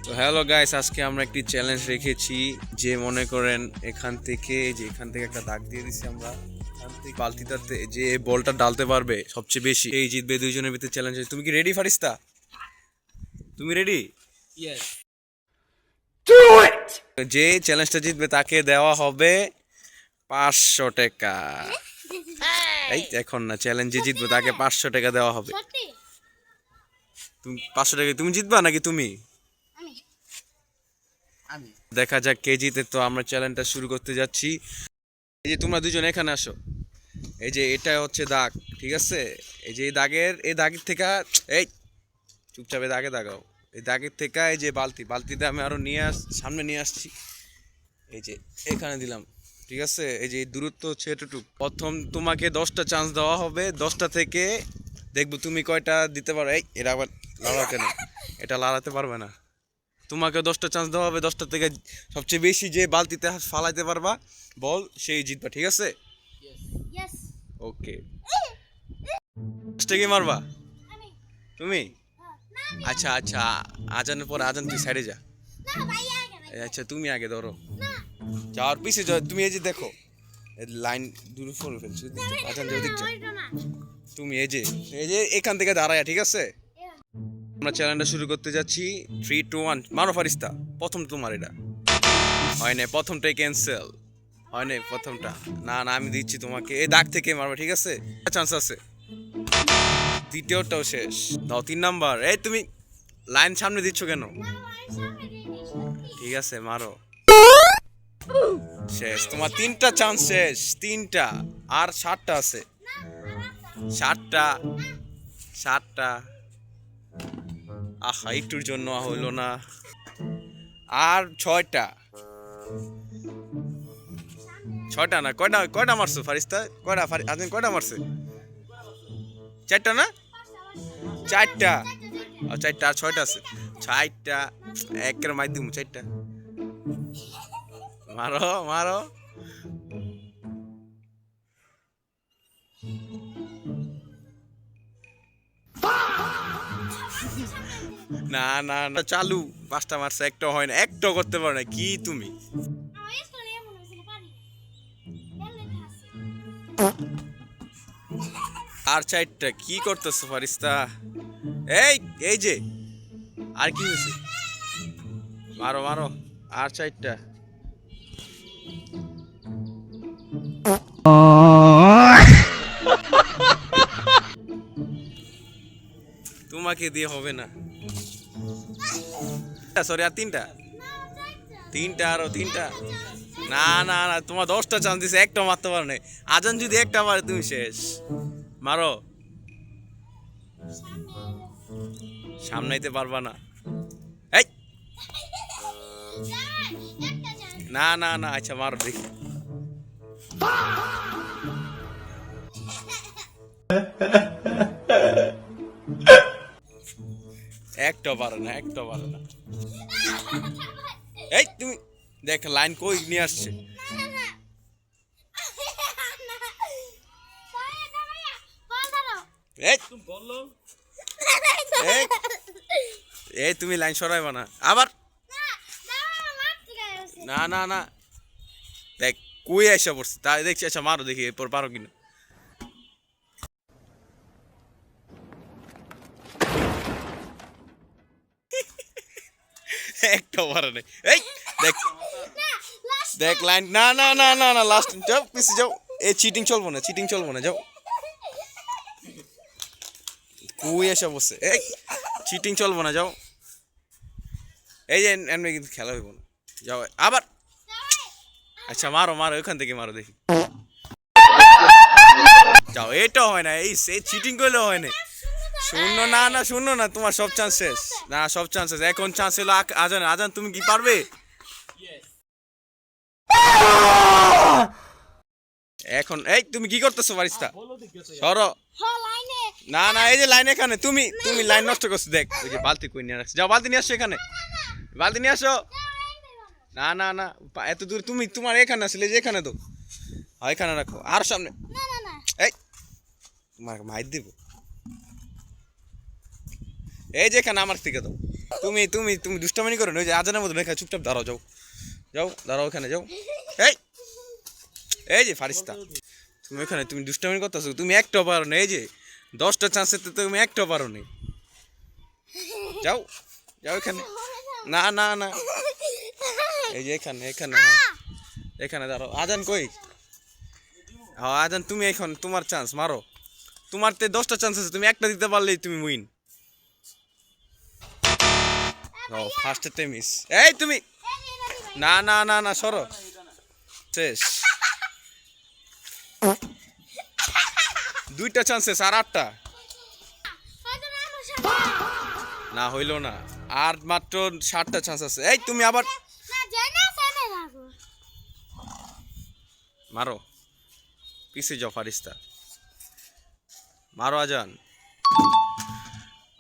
তো hello guys, আজকে আমরা একটি চ্যালেঞ্জ রেখেছি যে মনে করেন এখান থেকে একটা দাগ দিয়ে দিছি আমরা, এখান থেকে বালতিটাতে যে বলটা ডালতে পারবে সবচেয়ে বেশি এই জিতবে। দুইজনের ভিতরে চ্যালেঞ্জ। তুমি কি রেডি ফারিস্তা? তুমি রেডি? Yes. Do it. যে চ্যালেঞ্জটা জিতবে তাকে দেওয়া হবে 500 টাকা। এই এখন না, চ্যালেঞ্জে জিতবে তাকে 500 টাকা দেওয়া হবে। তুমি 500 টাকা তুমি জিতবা নাকি তুমি? আমি দেখা যাক কে জিতে। তো আমরা চ্যালেঞ্জটা শুরু করতে যাচ্ছি। এই যে তোমরা দুজন এখানে আসো। এই যে এটা হচ্ছে দাগ, ঠিক আছে? এই যে এই দাগের থেকে এই চুপচাপ দাগে দাগাও। এই দাগের থেকে এই যে বালতিতে আমি আরো সামনে নিয়ে আসছি। এই যে এখানে দিলাম, ঠিক আছে? এই যে দূরত্ব হচ্ছে এতটুকু। প্রথম তোমাকে 10টা চান্স দেওয়া হবে। 10টা থেকে দেখবো তুমি কয়টা দিতে পারো। এই এটা আবার লড়াও কেন? এটা লড়াতে পারবে না। তোমাকে 10টা চান্স দেওয়া হবে। 10টা থেকে সবচেয়ে বেশি যে বালতিতে ফালাইতে পারবা বল, সেই জিতবা, ঠিক আছে? Yes. ওকে। কি মারবা তুমি? আচ্ছা আচ্ছা, আজানের পরে আজান তুই সাইডে যা। আচ্ছা তুমি আগে ধরো, যাওয়ার পিছে যাও। তুমি এই যে দেখো লাইন দূরে ফোনে ফেলছো, আজান যাও দিক যাও। তুমি এই যে এখান থেকে দাঁড়ায়, ঠিক আছে? আমরা চ্যালেঞ্জটা শুরু করতে যাচ্ছি। 3, 2, 1 মারো ফারিস্তা। প্রথম তোমার এটা হয় না, প্রথমটাই ক্যান্সেল হয় না। প্রথমটা না না, আমি দিচ্ছি তোমাকে। এই দাগ থেকে মারবে, ঠিক আছে? চান্স আছে। দ্বিতীয়টাও শেষ। দাও 3 নাম্বার। এই তুমি লাইন সামনে দিচ্ছ কেন? ঠিক আছে মারো। শেষ, তোমার 3টা চান্স শেষ। 3টা আর 7টা আছে। 7টা। আহা, একটুর জন্য হইলো না। আর 6টা না, কয়টা মারছো ফারিস্তা? কয়টা মারছে? 4টা না? 4টা। আর 6টা আছে। 6টা একের মাধ্যম 4টা। মারো। না চালু। 5টা মারছে, একটা হয় না, একটা করতে পারো না। কি তুমি? আর 4টা কি করতেছো ফারিস্তা? এই যে আর কি হয়েছে? মারো আর 4টা। তোমাকে দিয়ে হবে না। সরি, আর 3টা আরো 3টা। না তোমার 10টা চান্স দিছে, একটা মারতে পারো না। আজান যদি একটা মারে তুমি শেষ। মারো। সামনাইতে পারবা না। এই না আচ্ছা মারো দেখি। একটা পারো না। এই তুমি দেখ লাইন কই নিয়ে আসছে। এই তুমি লাইন সরাইবা না আবার। না দেখ কই আইসা পড়ছে, তাই দেখছি। আচ্ছা মারো দেখি এরপর পারো কিনা। একটা পারো নাই। এই দেখ লাইন। না লাস্ট যাও, পিছে যাও। এই চিটিং চলবো না, যাও। কই এসে বসে। এই চিটিং চলবো না, যাও। এই যে এমনি কিন্তু খেলা হইব না, যাও আবার। আচ্ছা মারো ওখান থেকে মারো দেখি। যাও, এটাও হয় না। এই চিটিং করলেও হয় না। শূন্য না, তোমার সব চান্স শেষ। সব চান্স শেষ। এখন চান্স হলো আজান তুমি কি পারবে? এখন এই তুমি কি করতেছো ফারিস্তা? সরো। না এই যে লাইন এখানে। তুমি লাইন নষ্ট করছো। দেখ ওই যে বালতি কই নিয়ে রাখছো। যাও বালতি নিয়ে আসো এখানে। বালতি নিয়ে আসো। না এত দূর তোমার এখানে আসলে যে এখানে তো এখানে রাখো। আর সামনে। এই তোমার মাইর দিব। এই যে এখানে আমার থেকে দাও। তুমি তুমি তুমি দুষ্টামানি করো না, ওই যে আজানের মতো রেখা চুপচাপ দাঁড়াও, যাও যাও দাঁড়াও, ওখানে যাও। এই এই যে ফারিস্তা, তুমি ওখানে তুমি দুষ্টামানি করতেছো, তুমি একটাও পারো না। এই যে 10টা চান্সের তো তুমি একটাও পারো না। যাও যাও এখানে, না না না, এই যে এখানে এখানে, হ্যাঁ এখানে দাঁড়াও। আজান কই? হ্যাঁ আজান, তুমি এখন তোমার চান্স মারো। তোমার তো 10টা চান্স আছে, তুমি একটা দিতে পারলেই তুমি উইন। ও ফার্স্টে মিস। এই তুমি, না না না না, সরো, শেষ। 2টা চান্সেস আর 8টা, না হইলো না, আর মাত্র 7টা চান্স আছে। এই তুমি আবার মারো, পিছিয়ে যাও ফারিস্তা, মারো আজান।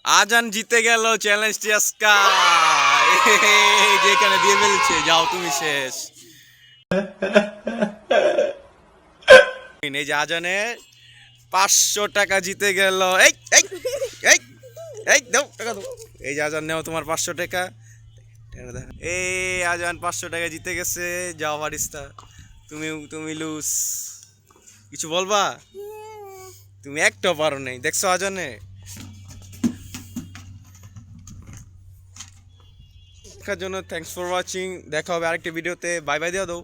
আজান জিতে গেল চ্যালেঞ্জটি আজকা, যেখানে দিয়ে ফেলছে। যাও তুমি শেষ। এই যে আজানে 500 টাকা জিতে গেল। এই এই এই এই দাও টাকা দাও। এই যে আজান, নেও তোমার 500 টাকা। এই আজান 500 টাকা জিতে গেছে। যাও ফারিস্তা, তুমি তুমি লুজ। কিছু বলবা? তুমি একটাও পারো নাই, দেখছো আজানে। দেখার জন্য থ্যাঙ্কস ফর ওয়াচিং। দেখা হবে আরেকটি ভিডিওতে। বাই বাই দিয়ে দাও।